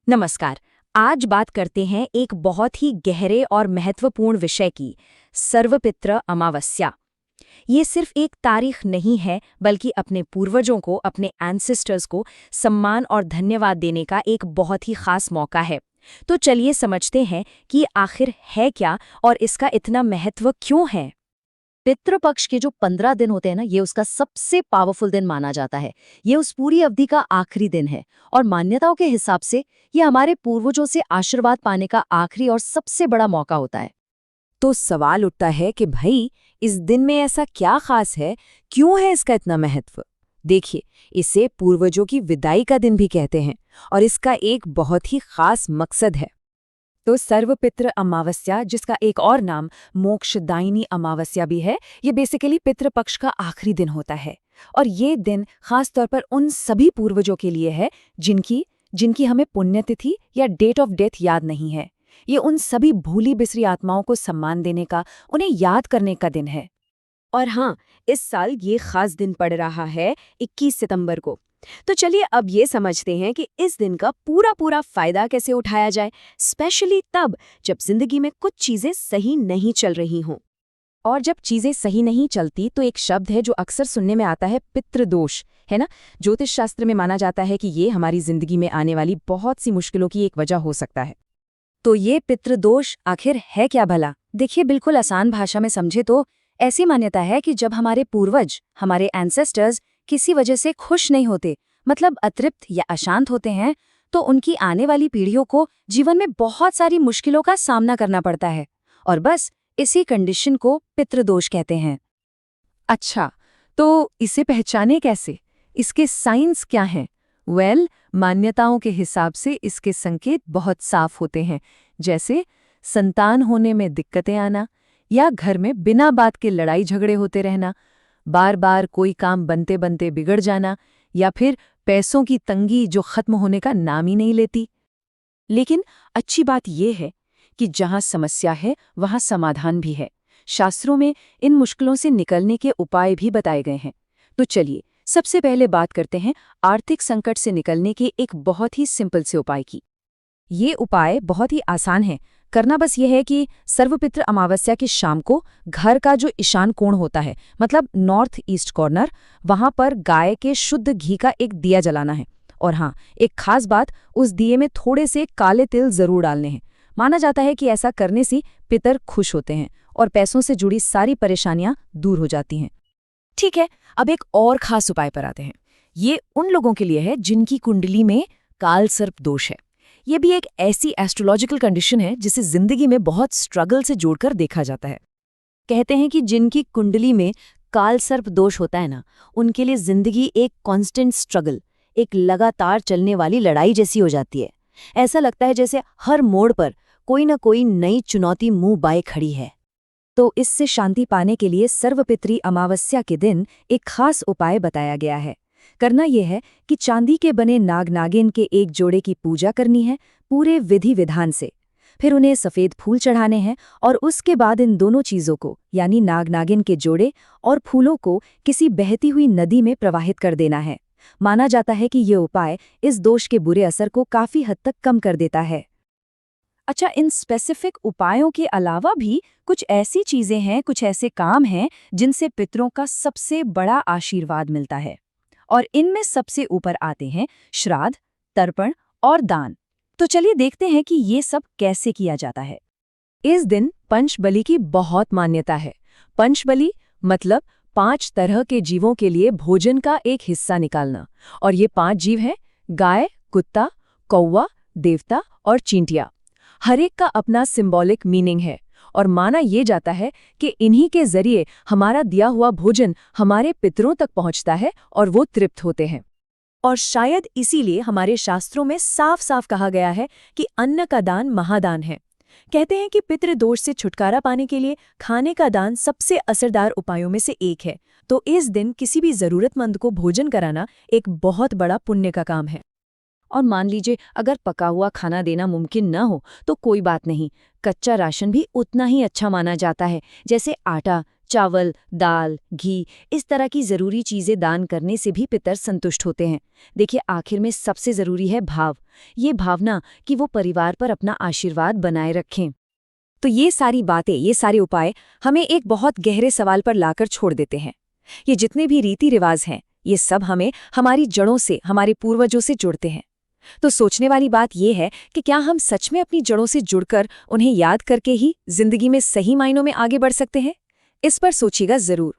नमस्कार। आज बात करते हैं एक बहुत ही गहरे और महत्वपूर्ण विषय की, सर्वपित्र अमावस्या। ये सिर्फ एक तारीख नहीं है, बल्कि अपने पूर्वजों को, अपने एंसेस्टर्स को सम्मान और धन्यवाद देने का एक बहुत ही खास मौका है। तो चलिए समझते हैं कि आखिर है क्या और इसका इतना महत्व क्यों है। पितृपक्ष के जो 15 दिन होते हैं ना, ये उसका सबसे पावरफुल दिन माना जाता है। ये उस पूरी अवधि का आखिरी दिन है और मान्यताओं के हिसाब से ये हमारे पूर्वजों से आशीर्वाद पाने का आखिरी और सबसे बड़ा मौका होता है। तो सवाल उठता है कि भाई, इस दिन में ऐसा क्या खास है, क्यों है इसका इतना महत्व। देखिए, इसे पूर्वजों की विदाई का दिन भी कहते हैं और इसका एक बहुत ही खास मकसद है। तो सर्वपितृ अमावस्या, जिसका एक और नाम मोक्षदायिनी अमावस्या भी है, ये बेसिकली पितृपक्ष का आखिरी दिन होता है। और ये दिन खास तौर पर उन सभी पूर्वजों के लिए है जिनकी जिनकी हमें पुण्यतिथि या डेट ऑफ डेथ याद नहीं है। ये उन सभी भूली बिसरी आत्माओं को सम्मान देने का, उन्हें याद करने का दिन है। और हाँ, इस साल ये खास दिन पड़ रहा है 21 सितंबर को। तो चलिए अब ये समझते हैं कि इस दिन का पूरा पूरा फायदा कैसे उठाया जाए, स्पेशली तब जब जिंदगी में कुछ चीजें सही नहीं चल रही हों। और जब चीजें सही नहीं चलती तो एक शब्द है जो अक्सर सुनने में आता है, पितृदोष, है ना। ज्योतिष शास्त्र में माना जाता है कि ये हमारी जिंदगी में आने वाली बहुत सी मुश्किलों की एक वजह हो सकता है। तो ये पितृदोष आखिर है क्या भला? देखिए, बिल्कुल आसान भाषा में समझे तो ऐसी मान्यता है कि जब हमारे पूर्वज, हमारे एंसेस्टर्स किसी वजह से खुश नहीं होते, मतलब अतृप्त या अशांत होते हैं, तो उनकी आने वाली पीढ़ियों को जीवन में बहुत सारी मुश्किलों का सामना करना पड़ता है। और बस इसी कंडीशन को पितृदोष कहते हैं। अच्छा, तो इसे पहचाने कैसे? इसके साइंस क्या हैं? मान्यताओं के हिसाब से इसके संकेत बहुत साफ होते हैं, जैसे संतान होने में दिक्कतें आना, या घर में बिना बात के लड़ाई झगड़े होते रहना, बार बार कोई काम बनते बनते बिगड़ जाना, या फिर पैसों की तंगी जो खत्म होने का नाम ही नहीं लेती। लेकिन अच्छी बात यह है कि जहां समस्या है वहां समाधान भी है। शास्त्रों में इन मुश्किलों से निकलने के उपाय भी बताए गए हैं। तो चलिए सबसे पहले बात करते हैं आर्थिक संकट से निकलने के एक बहुत ही सिंपल से उपाय की। ये उपाय बहुत ही आसान है। करना बस ये है कि सर्वपितृ अमावस्या की शाम को घर का जो ईशान कोण होता है, मतलब नॉर्थ ईस्ट कॉर्नर, वहां पर गाय के शुद्ध घी का एक दिया जलाना है। और हाँ, एक खास बात, उस दिए में थोड़े से काले तिल जरूर डालने हैं। माना जाता है कि ऐसा करने से पितर खुश होते हैं और पैसों से जुड़ी सारी परेशानियां दूर हो जाती हैं। ठीक है, अब एक और खास उपाय पर आते हैं। ये उन लोगों के लिए है जिनकी कुंडली में कालसर्प दोष है। ये भी एक ऐसी एस्ट्रोलॉजिकल कंडीशन है जिसे जिंदगी में बहुत स्ट्रगल से जोड़कर देखा जाता है। कहते हैं कि जिनकी कुंडली में कालसर्प दोष होता है ना, उनके लिए जिंदगी एक कांस्टेंट स्ट्रगल, एक लगातार चलने वाली लड़ाई जैसी हो जाती है। ऐसा लगता है जैसे हर मोड़ पर कोई न कोई नई चुनौती मुंह बाए खड़ी है। तो इससे शांति पाने के लिए सर्वपितृ अमावस्या के दिन एक खास उपाय बताया गया है। करना यह है कि चांदी के बने नाग नागिन के एक जोड़े की पूजा करनी है, पूरे विधि विधान से। फिर उन्हें सफ़ेद फूल चढ़ाने हैं और उसके बाद इन दोनों चीज़ों को, यानी नाग नागिन के जोड़े और फूलों को, किसी बहती हुई नदी में प्रवाहित कर देना है। माना जाता है कि ये उपाय इस दोष के बुरे असर को काफ़ी हद तक कम कर देता है। अच्छा, इन स्पेसिफिक उपायों के अलावा भी कुछ ऐसी चीज़ें हैं, कुछ ऐसे काम हैं जिनसे पितरों का सबसे बड़ा आशीर्वाद मिलता है। और इनमें सबसे ऊपर आते हैं श्राद्ध, तर्पण और दान। तो चलिए देखते हैं कि ये सब कैसे किया जाता है। इस दिन पंचबलि की बहुत मान्यता है। पंचबलि मतलब 5 तरह के जीवों के लिए भोजन का एक हिस्सा निकालना। और ये 5 जीव हैं: गाय, कुत्ता, कौवा, देवता और चींटिया। हर एक का अपना सिंबॉलिक मीनिंग है और माना ये जाता है कि इन्हीं के जरिए हमारा दिया हुआ भोजन हमारे पितरों तक पहुंचता है और वो तृप्त होते हैं। और शायद इसीलिए हमारे शास्त्रों में साफ साफ कहा गया है कि अन्न का दान महादान है। कहते हैं कि पितृदोष से छुटकारा पाने के लिए खाने का दान सबसे असरदार उपायों में से एक है। तो इस दिन किसी भी जरूरतमंद को भोजन कराना एक बहुत बड़ा पुण्य का काम है। और मान लीजिए अगर पका हुआ खाना देना मुमकिन न हो तो कोई बात नहीं, कच्चा राशन भी उतना ही अच्छा माना जाता है, जैसे आटा, चावल, दाल, घी, इस तरह की जरूरी चीजें दान करने से भी पितर संतुष्ट होते हैं। देखिए, आखिर में सबसे जरूरी है भाव, ये भावना कि वो परिवार पर अपना आशीर्वाद बनाए रखें। तो ये सारी बातें, ये सारे उपाय हमें एक बहुत गहरे सवाल पर लाकर छोड़ देते हैं। ये जितने भी रीति रिवाज हैं, ये सब हमें हमारी जड़ों से, हमारे पूर्वजों से जुड़ते हैं। तो सोचने वाली बात यह है कि क्या हम सच में अपनी जड़ों से जुड़कर उन्हें याद करके ही जिंदगी में सही मायनों में आगे बढ़ सकते हैं? इस पर सोचिएगा जरूर।